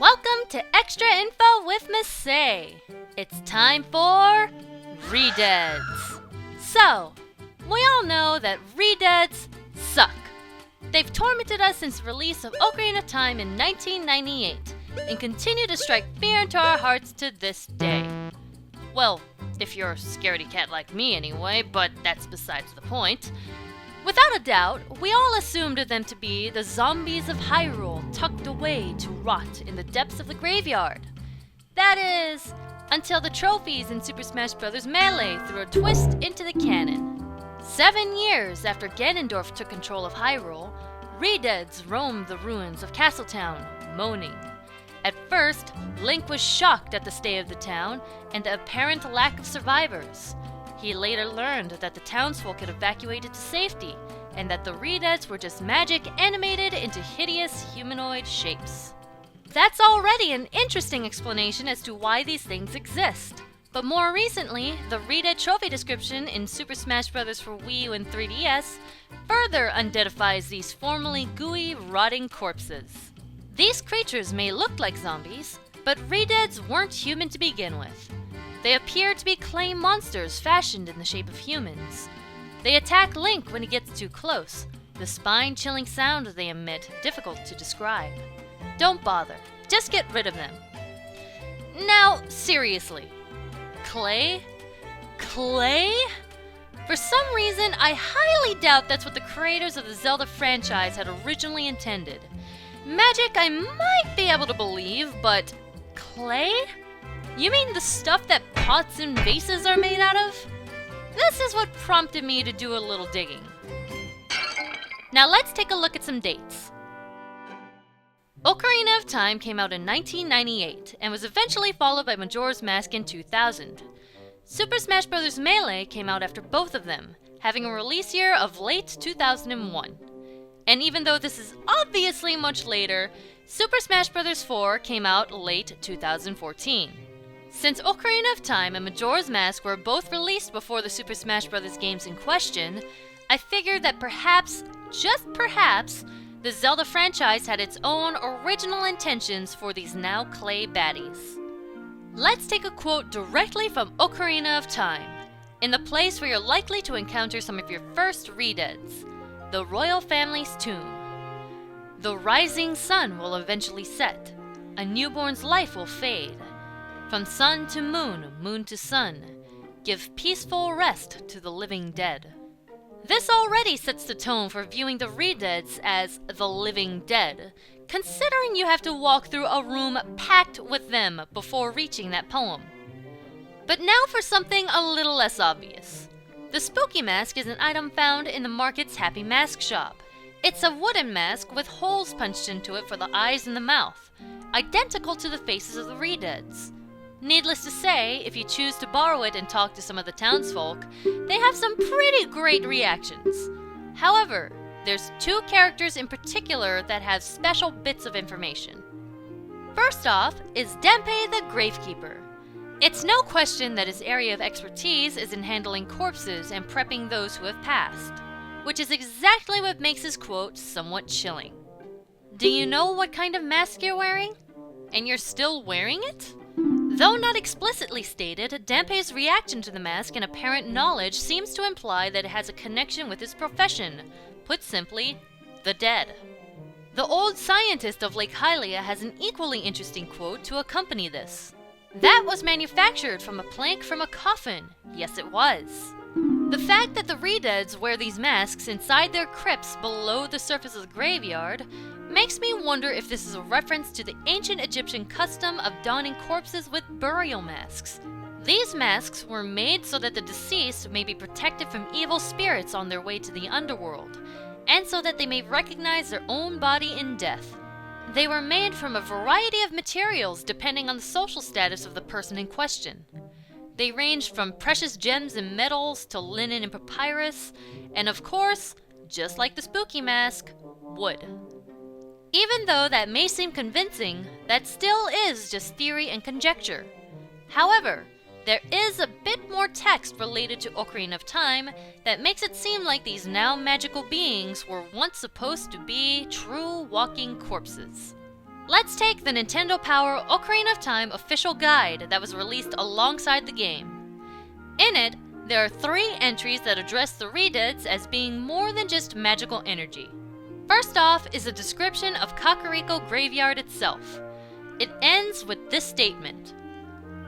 Welcome to Extra Info with Masae. It's time for ReDeads. So, we all know that ReDeads suck. They've tormented us since the release of Ocarina of Time in 1998 and continue to strike fear into our hearts to this day. Well, if you're a scaredy cat like me anyway, but that's besides the point. Without a doubt, we all assumed them to be the zombies of Hyrule tucked away to rot in the depths of the graveyard. That is, until the trophies in Super Smash Bros. Melee threw a twist into the canon. 7 years after Ganondorf took control of Hyrule, ReDeads roamed the ruins of Castletown, moaning. At first, Link was shocked at the state of the town and the apparent lack of survivors. He later learned that the townsfolk had evacuated to safety, and that the ReDeads were just magic animated into hideous humanoid shapes. That's already an interesting explanation as to why these things exist. But more recently, the ReDead trophy description in Super Smash Bros. For Wii U and 3DS further undeadifies these formerly gooey, rotting corpses. These creatures may look like zombies, but ReDeads weren't human to begin with. They appear to be clay monsters fashioned in the shape of humans. They attack Link when he gets too close, the spine-chilling sound they emit difficult to describe. Don't bother, just get rid of them. Now, seriously, clay? Clay? For some reason, I highly doubt that's what the creators of the Zelda franchise had originally intended. Magic I might be able to believe, but clay? You mean the stuff that pots and vases are made out of? This is what prompted me to do a little digging. Now let's take a look at some dates. Ocarina of Time came out in 1998 and was eventually followed by Majora's Mask in 2000. Super Smash Bros. Melee came out after both of them, having a release year of late 2001. And even though this is obviously much later, Super Smash Bros. 4 came out late 2014. Since Ocarina of Time and Majora's Mask were both released before the Super Smash Bros. Games in question, I figured that perhaps, just perhaps, the Zelda franchise had its own original intentions for these now clay baddies. Let's take a quote directly from Ocarina of Time, in the place where you're likely to encounter some of your first ReDeads, the royal family's tomb. The rising sun will eventually set. A newborn's life will fade. From sun to moon, moon to sun, give peaceful rest to the living dead. This already sets the tone for viewing the ReDeads as the living dead, considering you have to walk through a room packed with them before reaching that poem. But now for something a little less obvious. The Spooky Mask is an item found in the market's Happy Mask shop. It's a wooden mask with holes punched into it for the eyes and the mouth, identical to the faces of the ReDeads. Needless to say, if you choose to borrow it and talk to some of the townsfolk, they have some pretty great reactions. However, there's 2 characters in particular that have special bits of information. First off is Dampé the Gravekeeper. It's no question that his area of expertise is in handling corpses and prepping those who have passed, which is exactly what makes his quote somewhat chilling. Do you know what kind of mask you're wearing? And you're still wearing it? Though not explicitly stated, Dampé's reaction to the mask and apparent knowledge seems to imply that it has a connection with his profession, put simply, the dead. The old scientist of Lake Hylia has an equally interesting quote to accompany this. That was manufactured from a plank from a coffin. Yes, it was. The fact that the ReDeads wear these masks inside their crypts below the surface of the graveyard makes me wonder if this is a reference to the ancient Egyptian custom of donning corpses with burial masks. These masks were made so that the deceased may be protected from evil spirits on their way to the underworld, and so that they may recognize their own body in death. They were made from a variety of materials depending on the social status of the person in question. They ranged from precious gems and metals to linen and papyrus, and of course, just like the Spooky Mask, wood. Even though that may seem convincing, that still is just theory and conjecture. However, there is a bit more text related to Ocarina of Time that makes it seem like these now magical beings were once supposed to be true walking corpses. Let's take the Nintendo Power Ocarina of Time official guide that was released alongside the game. In it, there are 3 entries that address the ReDeads as being more than just magical energy. First off is a description of Kakariko Graveyard itself. It ends with this statement: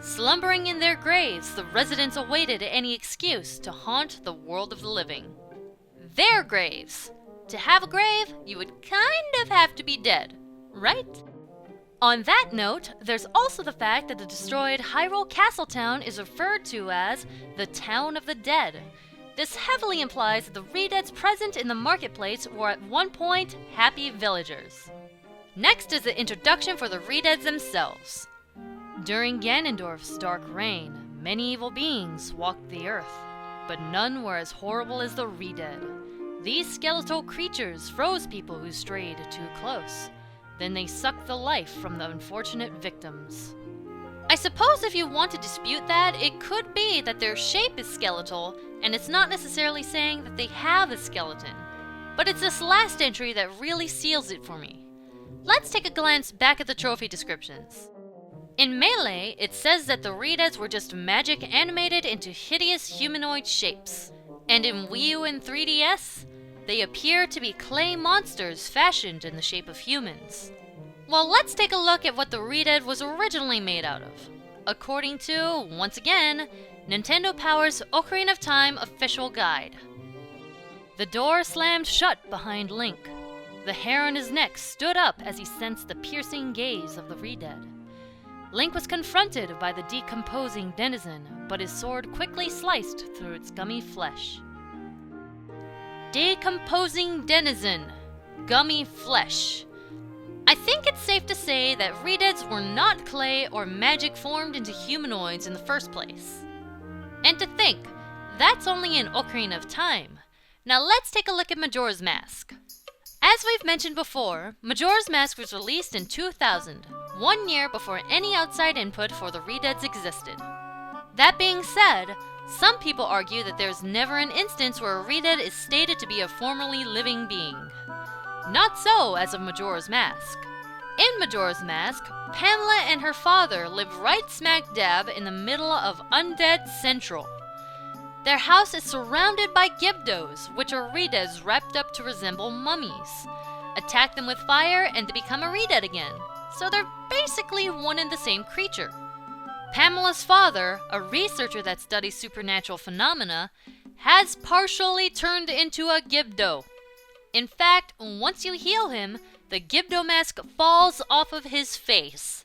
slumbering in their graves, the residents awaited any excuse to haunt the world of the living. Their graves. To have a grave, you would kind of have to be dead, right? On that note, there's also the fact that the destroyed Hyrule Castle Town is referred to as the Town of the Dead. This heavily implies that the ReDeads present in the marketplace were at one point happy villagers. Next is the introduction for the ReDeads themselves. During Ganondorf's dark reign, many evil beings walked the earth, but none were as horrible as the ReDead. These skeletal creatures froze people who strayed too close. Then they sucked the life from the unfortunate victims. I suppose if you want to dispute that, it could be that their shape is skeletal, and it's not necessarily saying that they have a skeleton. But it's this last entry that really seals it for me. Let's take a glance back at the trophy descriptions. In Melee, it says that the ReDeads were just magic animated into hideous humanoid shapes. And in Wii U and 3DS, they appear to be clay monsters fashioned in the shape of humans. Well, let's take a look at what the ReDead was originally made out of. According to, once again, Nintendo Power's Ocarina of Time official guide. The door slammed shut behind Link. The hair on his neck stood up as he sensed the piercing gaze of the ReDead. Link was confronted by the decomposing denizen, but his sword quickly sliced through its gummy flesh. Decomposing denizen. Gummy flesh. I think it's safe to say that ReDeads were not clay or magic formed into humanoids in the first place. And to think, that's only in Ocarina of Time. Now let's take a look at Majora's Mask. As we've mentioned before, Majora's Mask was released in 2000, 1 year before any outside input for the ReDeads existed. That being said, some people argue that there's never an instance where a ReDead is stated to be a formerly living being. Not so as of Majora's Mask. In Majora's Mask, Pamela and her father live right smack dab in the middle of UnDead Central. Their house is surrounded by Gibdos, which are ReDeads wrapped up to resemble mummies. Attack them with fire and they become a ReDead again, so they're basically one and the same creature. Pamela's father, a researcher that studies supernatural phenomena, has partially turned into a Gibdo. In fact, once you heal him, the Gibdo mask falls off of his face.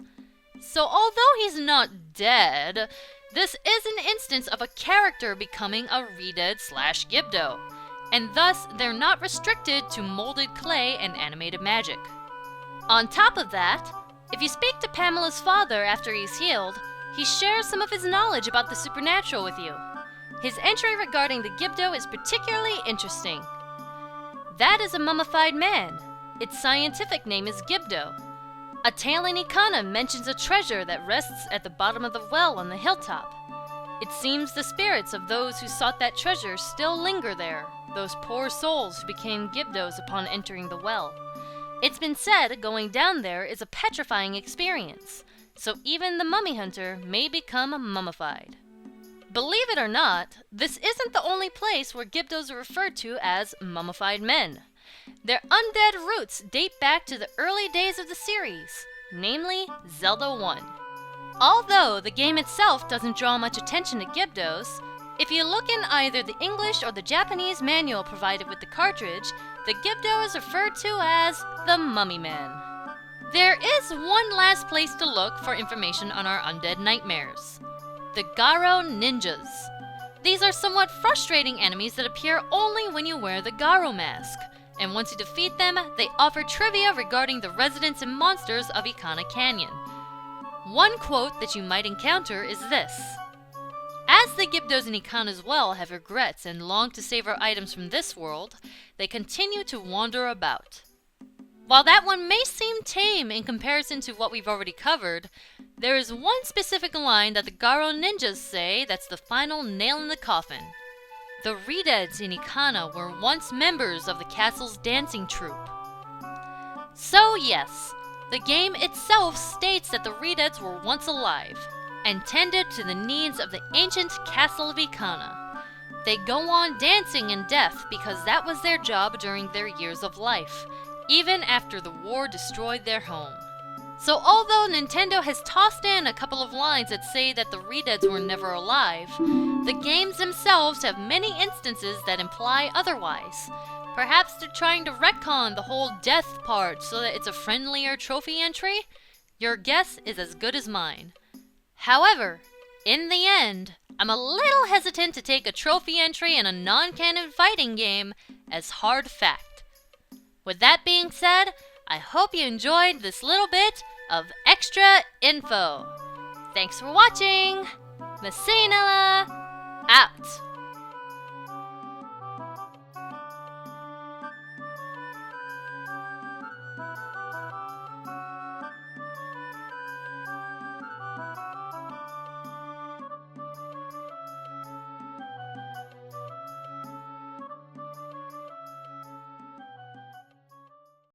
So although he's not dead, this is an instance of a character becoming a ReDead/Gibdo, and thus they're not restricted to molded clay and animated magic. On top of that, if you speak to Pamela's father after he's healed, he shares some of his knowledge about the supernatural with you. His entry regarding the Gibdo is particularly interesting. That is a mummified man. Its scientific name is Gibdo. A tale in Ikana mentions a treasure that rests at the bottom of the well on the hilltop. It seems the spirits of those who sought that treasure still linger there, those poor souls who became Gibdos upon entering the well. It's been said going down there is a petrifying experience, so even the mummy hunter may become mummified. Believe it or not, this isn't the only place where Gibdos are referred to as mummified men. Their undead roots date back to the early days of the series, namely Zelda 1. Although the game itself doesn't draw much attention to Gibdos, if you look in either the English or the Japanese manual provided with the cartridge, the Gibdo is referred to as the Mummy Man. There is one last place to look for information on our undead nightmares. The Garo Ninjas. These are somewhat frustrating enemies that appear only when you wear the Garo mask, and once you defeat them, they offer trivia regarding the residents and monsters of Ikana Canyon. One quote that you might encounter is this: "As the Gibdos in Ikana as well have regrets and long to savor items from this world, they continue to wander about." While that one may seem tame in comparison to what we've already covered, there is one specific line that the Garo Ninjas say that's the final nail in the coffin. The ReDeads in Ikana were once members of the castle's dancing troupe. So yes, The game itself states that the ReDeads were once alive and tended to the needs of the ancient castle of Icana. They go on dancing in death because that was their job during their years of life, even after the war destroyed their home. So although Nintendo has tossed in a couple of lines that say that the ReDeads were never alive, the games themselves have many instances that imply otherwise. Perhaps they're trying to retcon the whole death part so that it's a friendlier trophy entry? Your guess is as good as mine. However, in the end, I'm a little hesitant to take a trophy entry in a non-canon fighting game as hard fact. With that being said, I hope you enjoyed this little bit of extra info. Thanks for watching! MasaeAnela, out!